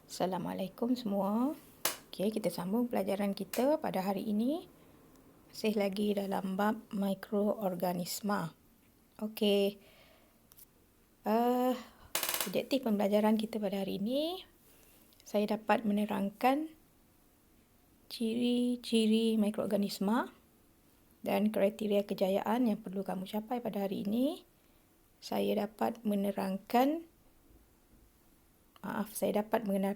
Assalamualaikum semua. Okey, kita sambung pelajaran kita pada hari ini. Masih lagi dalam bab mikroorganisma. Okey. Objektif pembelajaran kita pada hari ini, saya dapat menerangkan ciri-ciri mikroorganisma dan kriteria kejayaan yang perlu kamu capai pada hari ini. Saya dapat mengenal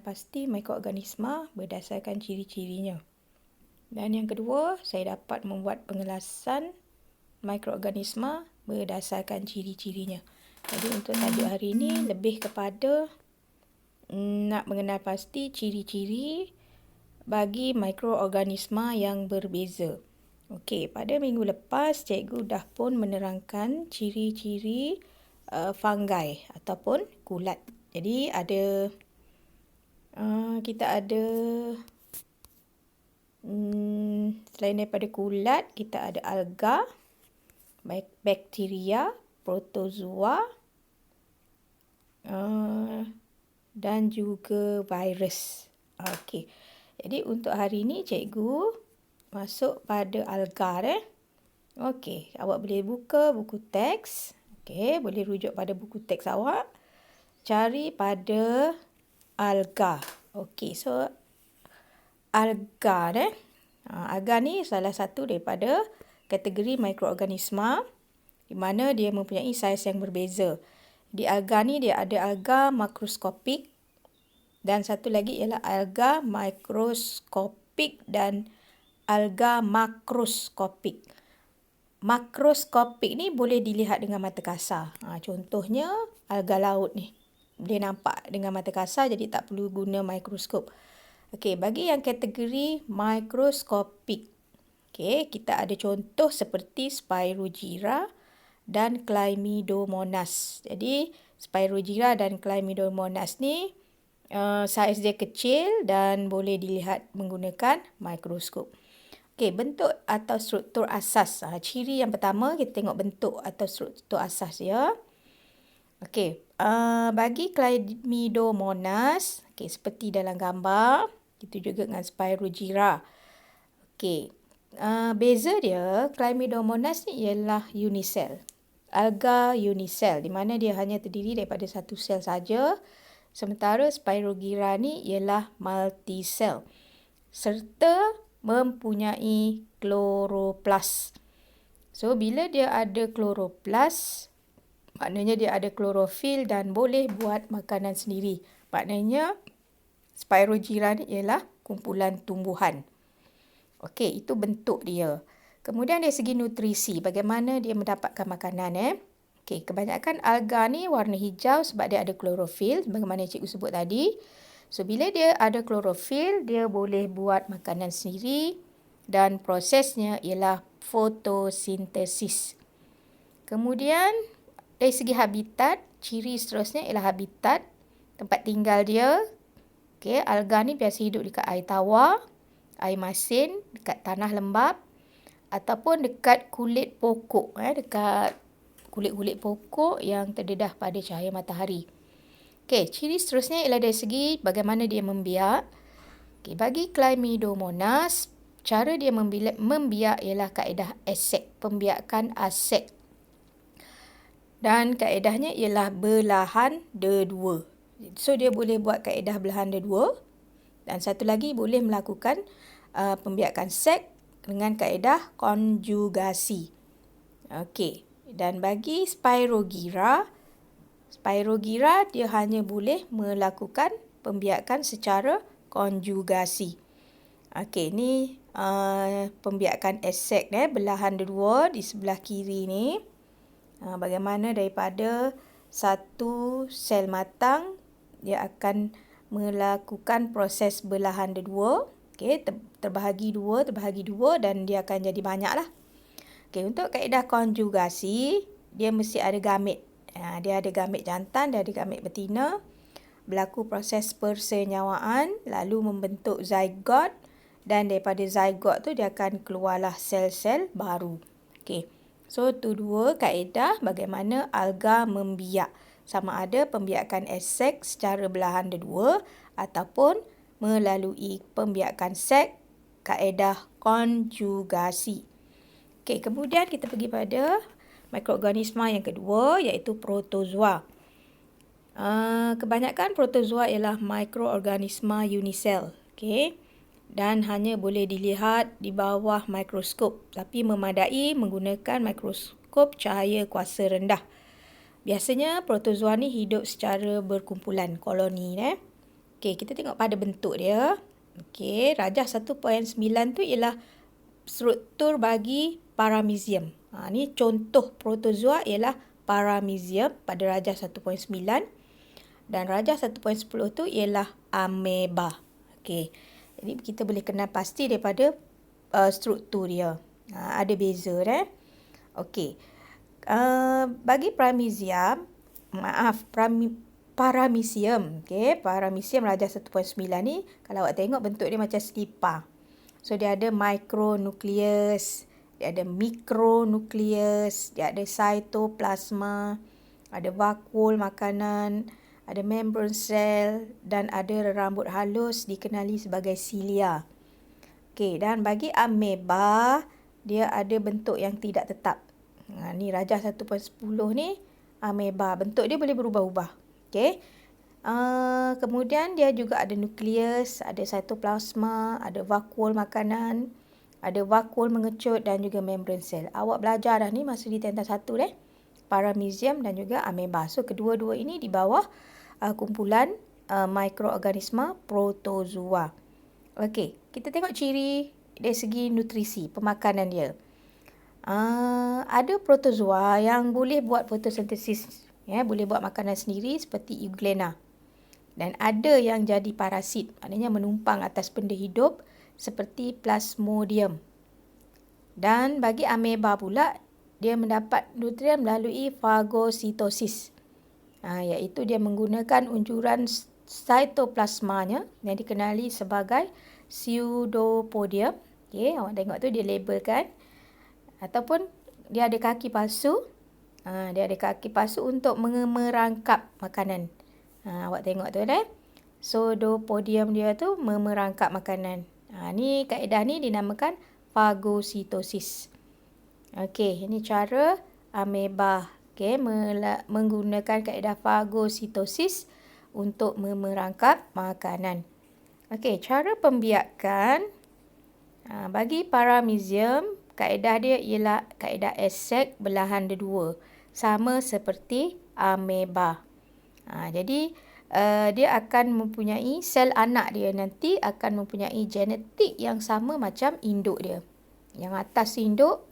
pasti mikroorganisma berdasarkan ciri-cirinya. Dan yang kedua, saya dapat membuat pengelasan mikroorganisma berdasarkan ciri-cirinya. Jadi untuk tajuk hari ini lebih kepada nak mengenal pasti ciri-ciri bagi mikroorganisma yang berbeza. Okey, pada minggu lepas cikgu dah pun menerangkan ciri-ciri fungi ataupun kulat. Jadi kita ada selain daripada kulat, kita ada alga, bakteria, protozoa dan juga virus. Okey. Jadi untuk hari ini cikgu masuk pada alga . Okey, awak boleh buka buku teks. Okey, boleh rujuk pada buku teks awak. Cari pada alga. Okey, so alga alga ni salah satu daripada kategori mikroorganisma di mana dia mempunyai saiz yang berbeza. Di alga ni dia ada alga makroskopik dan satu lagi ialah alga mikroskopik dan alga makroskopik. Makroskopik ni boleh dilihat dengan mata kasar. Contohnya alga laut ni. Boleh nampak dengan mata kasar, jadi tak perlu guna mikroskop. Okey, bagi yang kategori mikroskopik. Okey, kita ada contoh seperti Spirogyra dan Chlamydomonas. Jadi Spirogyra dan Chlamydomonas ni saiz dia kecil dan boleh dilihat menggunakan mikroskop. Okey, bentuk atau struktur asas. Ciri yang pertama, kita tengok bentuk atau struktur asas dia. Okey, bagi Chlamydomonas, seperti dalam gambar, itu juga dengan Spirogyra. Okey, beza dia, Chlamydomonas ni ialah unisel. Alga unisel, di mana dia hanya terdiri daripada satu sel saja. Sementara Spirogyra ni ialah multisel. Serta mempunyai kloroplas. So, bila dia ada kloroplas, maknanya dia ada klorofil dan boleh buat makanan sendiri. Maknanya Spirogyra ni ialah kumpulan tumbuhan. Okey, itu bentuk dia. Kemudian dari segi nutrisi, bagaimana dia mendapatkan makanan. Okey, kebanyakan alga ni warna hijau sebab dia ada klorofil, bagaimana cikgu sebut tadi. So, bila dia ada klorofil, dia boleh buat makanan sendiri dan prosesnya ialah fotosintesis. Kemudian dari segi habitat, ciri seterusnya ialah habitat, tempat tinggal dia. Okey, alga ni biasa hidup dekat air tawar, air masin, dekat tanah lembap ataupun dekat kulit pokok, dekat kulit-kulit pokok yang terdedah pada cahaya matahari. Okey, ciri seterusnya ialah dari segi bagaimana dia membiak. Okey, bagi Chlamydomonas, cara dia membiak ialah kaedah asek, pembiakan asek. Dan kaedahnya ialah belahan dedua. So, dia boleh buat kaedah belahan dedua. Dan satu lagi boleh melakukan pembiakan sek dengan kaedah konjugasi. Okey. Dan bagi Spirogyra dia hanya boleh melakukan pembiakan secara konjugasi. Okey, ni pembiakan asek belahan dedua di sebelah kiri ni. Bagaimana daripada satu sel matang, dia akan melakukan proses belahan dedua. Okey, terbahagi dua dan dia akan jadi banyak lah. Okey, untuk kaedah konjugasi, dia mesti ada gamit. Dia ada gamit jantan, dia ada gamit betina. Berlaku proses persenyawaan, lalu membentuk zygot. Dan daripada zygot tu, dia akan keluarlah sel-sel baru. Okey. So, itu dua kaedah bagaimana alga membiak. sama ada pembiakan sek secara belahan dua ataupun melalui pembiakan sek kaedah konjugasi. Okey, kemudian kita pergi pada mikroorganisma yang kedua iaitu protozoa. Kebanyakan protozoa ialah mikroorganisma unisel. Okey. Dan hanya boleh dilihat di bawah mikroskop, tapi memadai menggunakan mikroskop cahaya kuasa rendah. Biasanya protozoa ni hidup secara berkumpulan, koloni. Okey, kita tengok pada bentuk dia. Okey, rajah 1.9 tu ialah struktur bagi paramecium. Ni contoh protozoa ialah paramecium pada rajah 1.9 dan rajah 1.10 tu ialah ameba. Okey. Jadi kita boleh kenal pasti daripada struktur dia. Ada beza Okey. Bagi paramecium, paramecium. Okey, paramecium rajah 1.9 ni kalau awak tengok bentuk dia macam selipar. So dia ada mikronukleus, dia ada mikronukleus, dia ada cytoplasma, ada vakuol makanan, ada membran sel dan ada rambut halus dikenali sebagai silia. Okey, dan bagi ameba, dia ada bentuk yang tidak tetap. Ni rajah 1.10 ni ameba, bentuk dia boleh berubah-ubah. Okey. Kemudian dia juga ada nukleus, ada cytoplasma, ada vakuol makanan, ada vakuol mengecut dan juga membran sel. Awak belajar dah ni masa di tingkatan 1 paramecium dan juga ameba. So kedua-dua ini di bawah kumpulan mikroorganisma protozoa. Okey, kita tengok ciri dari segi nutrisi, pemakanan dia. Ada protozoa yang boleh buat fotosintesis, boleh buat makanan sendiri seperti euglena. Dan ada yang jadi parasit, maknanya menumpang atas benda hidup seperti plasmodium. Dan bagi ameba pula, dia mendapat nutrien melalui fagositosis. Iaitu dia menggunakan unjuran cytoplasmanya yang dikenali sebagai pseudopodium. Okey, awak tengok tu dia labelkan. Ataupun dia ada kaki palsu. Dia ada kaki palsu untuk merangkap makanan. Awak tengok tu pseudopodium dia tu merangkap makanan. Ni kaedah ni dinamakan fagositosis. Okey, ini cara ameba. Okey, menggunakan kaedah fagositosis untuk merangkap makanan. Okey, cara pembiakan bagi paramecium, kaedah dia ialah kaedah sek belahan dua, sama seperti ameba. Jadi dia akan mempunyai sel anak dia nanti akan mempunyai genetik yang sama macam induk dia. Yang atas induk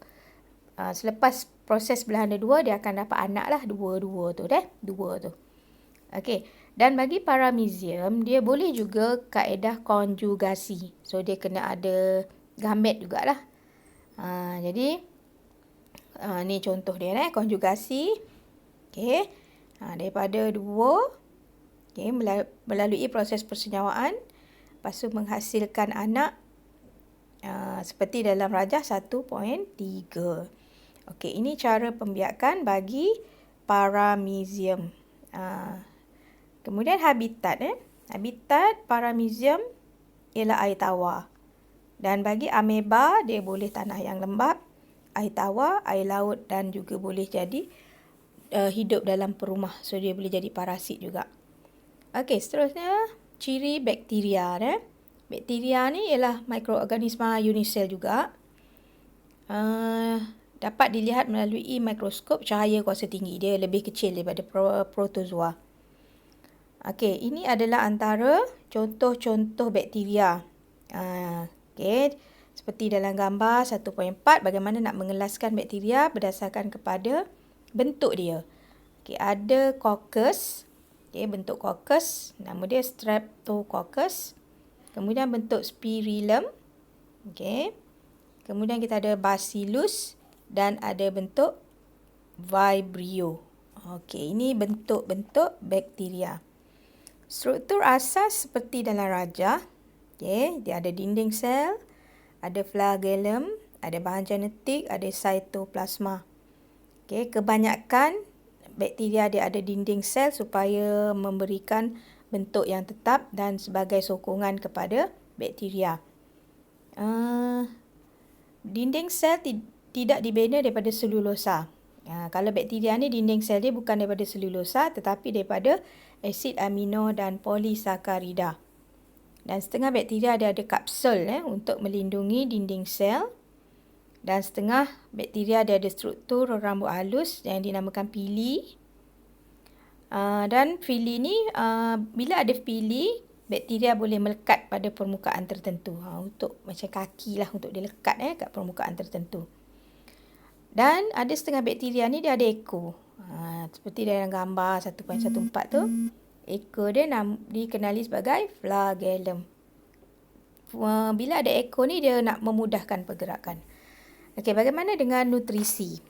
selepas proses belahan dua dia akan dapat anak lah dua tu. Okey, dan bagi paramecium dia boleh juga kaedah konjugasi. So dia kena ada gamet jugalah. Jadi ni contoh dia konjugasi. Okey. Daripada dua melalui proses persenyawaan lepas tu menghasilkan anak seperti dalam rajah 1.3. Okey, ini cara pembiakan bagi paramecium. Kemudian habitat habitat paramecium ialah air tawar. Dan bagi ameba dia boleh tanah yang lembap, air tawar, air laut dan juga boleh jadi hidup dalam perumah. So dia boleh jadi parasit juga. Okey, seterusnya ciri bakteria. Bakteria ni ialah mikroorganisma unisel juga. Dapat dilihat melalui mikroskop cahaya kuasa tinggi. Dia lebih kecil daripada protozoa. Okey, ini adalah antara contoh-contoh bakteria. Okey, seperti dalam gambar 1.4, bagaimana nak mengelaskan bakteria berdasarkan kepada bentuk dia. Okey, ada coccus. Okey, bentuk coccus, nama dia Streptococcus. Kemudian bentuk spirillum. Okey. Kemudian kita ada Bacillus dan ada bentuk Vibrio. Okey, ini bentuk-bentuk bakteria. Struktur asas seperti dalam rajah. Okey, dia ada dinding sel, ada flagellum, ada bahan genetik, ada cytoplasma. Okey, kebanyakan bakteria dia ada dinding sel supaya memberikan bentuk yang tetap dan sebagai sokongan kepada bakteria. Dinding sel tidak dibina daripada selulosa. Kalau bakteria ni dinding sel dia bukan daripada selulosa tetapi daripada asid amino dan polisakarida. Dan setengah bakteria dia ada kapsul untuk melindungi dinding sel. Dan setengah bakteria dia ada struktur rambut halus yang dinamakan pili. Dan pili ni, bila ada pili, bakteria boleh melekat pada permukaan tertentu. Untuk macam kaki lah, untuk dia lekat kat permukaan tertentu. Dan ada setengah bakteria ni dia ada ekor. Seperti dalam gambar 1.14 tu. Ekor dia dikenali sebagai flagellum. Bila ada ekor ni dia nak memudahkan pergerakan. Okey, bagaimana dengan nutrisi?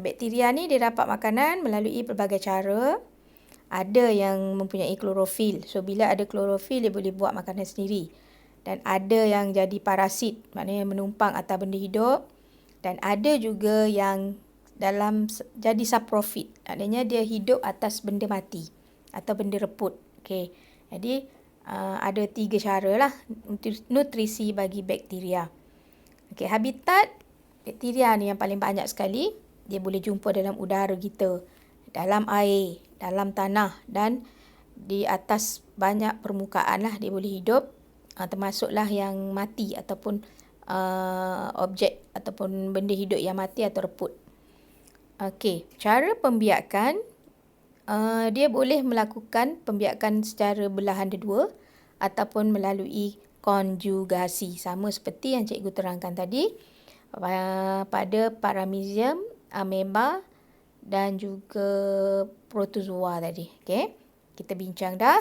Bakteria ni dia dapat makanan melalui pelbagai cara. Ada yang mempunyai klorofil. So, bila ada klorofil, dia boleh buat makanan sendiri. Dan ada yang jadi parasit, maknanya menumpang atas benda hidup. Dan ada juga yang jadi saprofit, maknanya dia hidup atas benda mati atau benda reput. Okey. Jadi, ada 3 cara lah nutrisi bagi bakteria. Okey, habitat bakteria ni yang paling banyak sekali, dia boleh jumpa dalam udara kita, dalam air, dalam tanah dan di atas banyak permukaan lah dia boleh hidup, termasuklah yang mati ataupun objek ataupun benda hidup yang mati atau reput. Okey, cara pembiakan, dia boleh melakukan pembiakan secara belahan kedua ataupun melalui konjugasi, sama seperti yang cikgu terangkan tadi pada paramecium, ameba dan juga protozoa tadi. Okey, kita bincang dah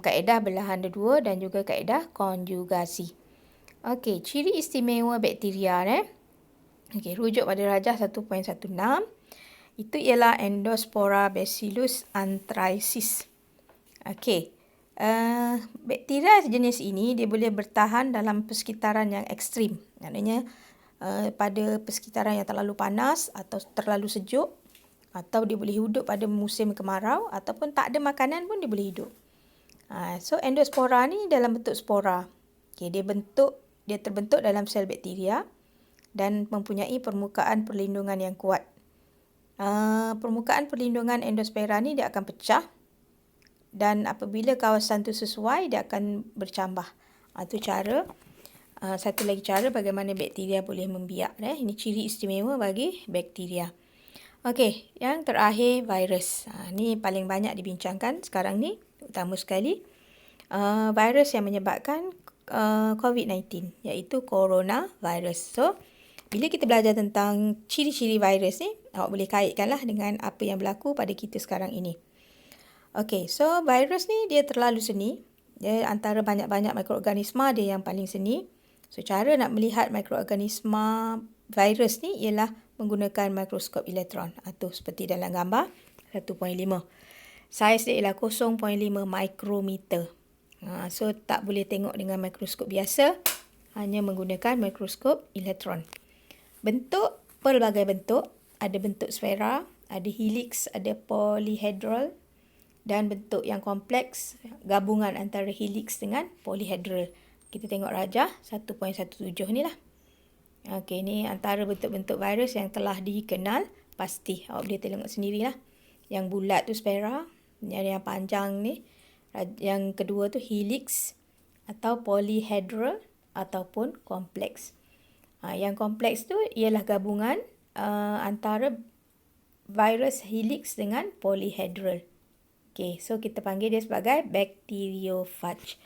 kaedah belahan kedua dan juga kaedah konjugasi. Okey, ciri istimewa bakteria Okey, rujuk pada Rajah 1.16. Itu ialah Endospora Bacillus anthracis. Okey. Bakteria sejenis ini dia boleh bertahan dalam persekitaran yang ekstrim. Maknanya pada persekitaran yang terlalu panas atau terlalu sejuk, atau dia boleh hidup pada musim kemarau ataupun tak ada makanan pun dia boleh hidup. So endospora ni dalam bentuk spora. Okey, dia terbentuk dalam sel bakteria dan mempunyai permukaan perlindungan yang kuat. Permukaan perlindungan endospora ni dia akan pecah dan apabila kawasan tu sesuai dia akan bercambah. Itu cara. Satu lagi cara bagaimana bakteria boleh membiak. Ini ciri istimewa bagi bakteria. Okey, yang terakhir virus. Ni paling banyak dibincangkan sekarang ni, utama sekali. Virus yang menyebabkan COVID-19 iaitu coronavirus. So, bila kita belajar tentang ciri-ciri virus ni, awak boleh kaitkanlah dengan apa yang berlaku pada kita sekarang ini. Okey, so virus ni dia terlalu seni. Dia antara banyak-banyak mikroorganisma dia yang paling seni. So, cara nak melihat mikroorganisma virus ni ialah menggunakan mikroskop elektron. Atau seperti dalam gambar 1.5. Saiz dia ialah 0.5 mikrometer. So, tak boleh tengok dengan mikroskop biasa. Hanya menggunakan mikroskop elektron. Bentuk, pelbagai bentuk. Ada bentuk sfera, ada helix, ada polyhedral. Dan bentuk yang kompleks, gabungan antara helix dengan polyhedral. Kita tengok Rajah 1.17 ni lah. Okey, ni antara bentuk-bentuk virus yang telah dikenal pasti. Awak boleh tengok sendirilah. Yang bulat tu sfera, yang panjang ni. Yang kedua tu helix atau polyhedral ataupun kompleks. Yang kompleks tu ialah gabungan antara virus helix dengan polyhedral. Okey, so kita panggil dia sebagai bacteriophage.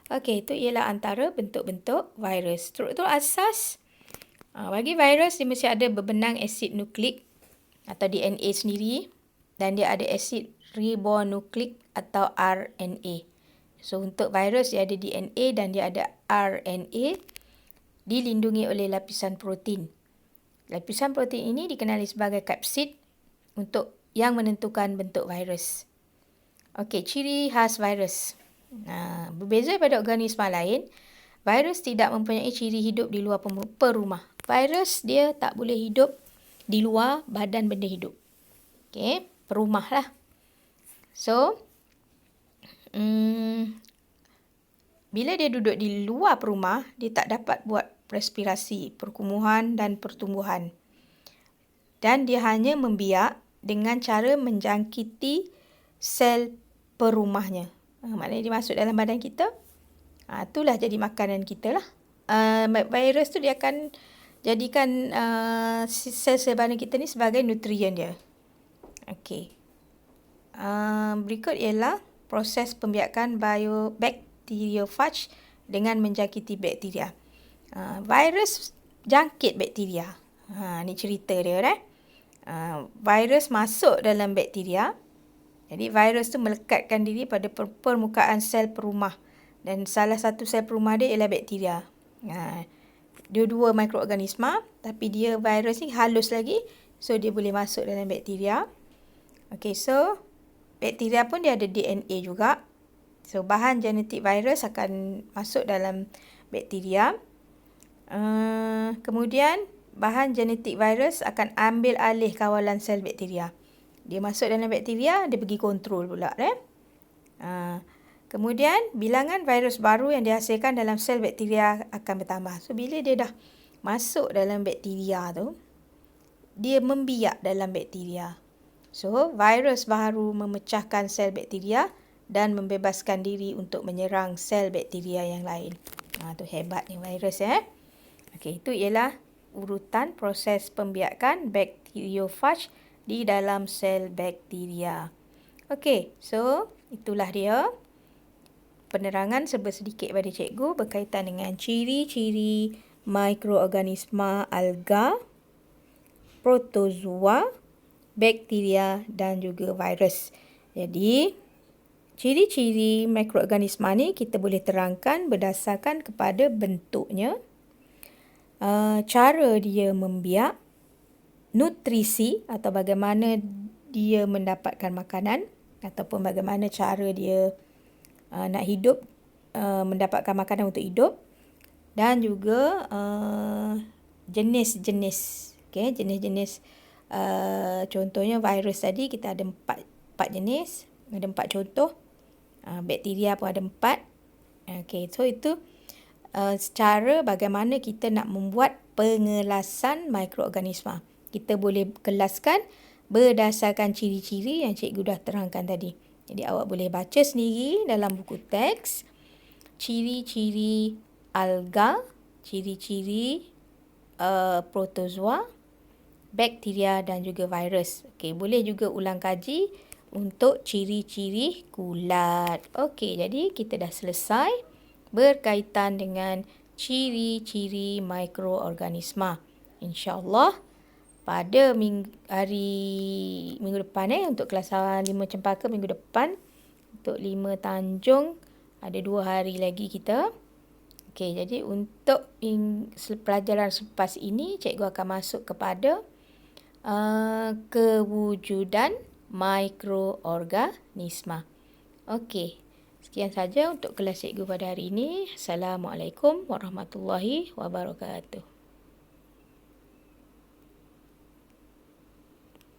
Okey, itu ialah antara bentuk-bentuk virus. Struktur asas, bagi virus dia mesti ada berbenang asid nukleik atau DNA sendiri dan dia ada asid ribonukleik atau RNA. So, untuk virus dia ada DNA dan dia ada RNA dilindungi oleh lapisan protein. Lapisan protein ini dikenali sebagai kapsid untuk yang menentukan bentuk virus. Okey, ciri khas virus. Berbeza daripada organisma lain, virus tidak mempunyai ciri hidup di luar perumah. Virus dia tak boleh hidup di luar badan benda hidup. Okey. perumah lah. So, bila dia duduk di luar perumah, dia tak dapat buat respirasi, perkumuhan dan pertumbuhan. Dan dia hanya membiak dengan cara menjangkiti sel perumahnya. Maknanya dia masuk dalam badan kita. Itulah jadi makanan kita lah. Virus tu dia akan jadikan sel-sel badan kita ni sebagai nutrien dia. Okey. Berikut ialah proses pembiakan bacteriophages dengan menjangkiti bakteria. Virus jangkit bakteria. Ni cerita dia virus masuk dalam bakteria. Jadi virus tu melekatkan diri pada permukaan sel perumah. Dan salah satu sel perumah dia ialah bakteria. Dia dua mikroorganisma, tapi dia virus ni halus lagi. So, dia boleh masuk dalam bakteria. Okay, so bakteria pun dia ada DNA juga. So, bahan genetik virus akan masuk dalam bakteria. Kemudian, bahan genetik virus akan ambil alih kawalan sel bakteria. Dia masuk dalam bakteria, dia pergi kontrol pula. Kemudian, bilangan virus baru yang dihasilkan dalam sel bakteria akan bertambah. So, bila dia dah masuk dalam bakteria tu, dia membiak dalam bakteria. So, virus baru memecahkan sel bakteria dan membebaskan diri untuk menyerang sel bakteria yang lain. Tu hebat ni virus Okey, itu ialah urutan proses pembiakan bacteriophage di dalam sel bakteria. Okey, so itulah dia penerangan serba sedikit pada cikgu berkaitan dengan ciri-ciri mikroorganisma alga, protozoa, bakteria dan juga virus. Jadi, ciri-ciri mikroorganisma ni kita boleh terangkan berdasarkan kepada bentuknya, cara dia membiak, nutrisi atau bagaimana dia mendapatkan makanan ataupun bagaimana cara dia nak hidup, mendapatkan makanan untuk hidup, dan juga jenis-jenis, jenis-jenis, contohnya virus tadi kita ada 4 jenis, ada 4 contoh, bakteria pun ada 4. So itu secara bagaimana kita nak membuat pengelasan mikroorganisma. Kita boleh kelaskan berdasarkan ciri-ciri yang cikgu dah terangkan tadi. Jadi awak boleh baca sendiri dalam buku teks ciri-ciri alga, ciri-ciri protozoa, bakteria dan juga virus. Okey, boleh juga ulang kaji untuk ciri-ciri kulat. Okey, jadi kita dah selesai berkaitan dengan ciri-ciri mikroorganisma. InsyaAllah pada minggu depan untuk kelas 5 Cempaka minggu depan, untuk 5 Tanjung ada 2 hari lagi kita. Okey, jadi untuk pelajaran selepas ini cikgu akan masuk kepada kewujudan mikroorganisma. Okey, sekian saja untuk kelas cikgu pada hari ini. Assalamualaikum warahmatullahi wabarakatuh.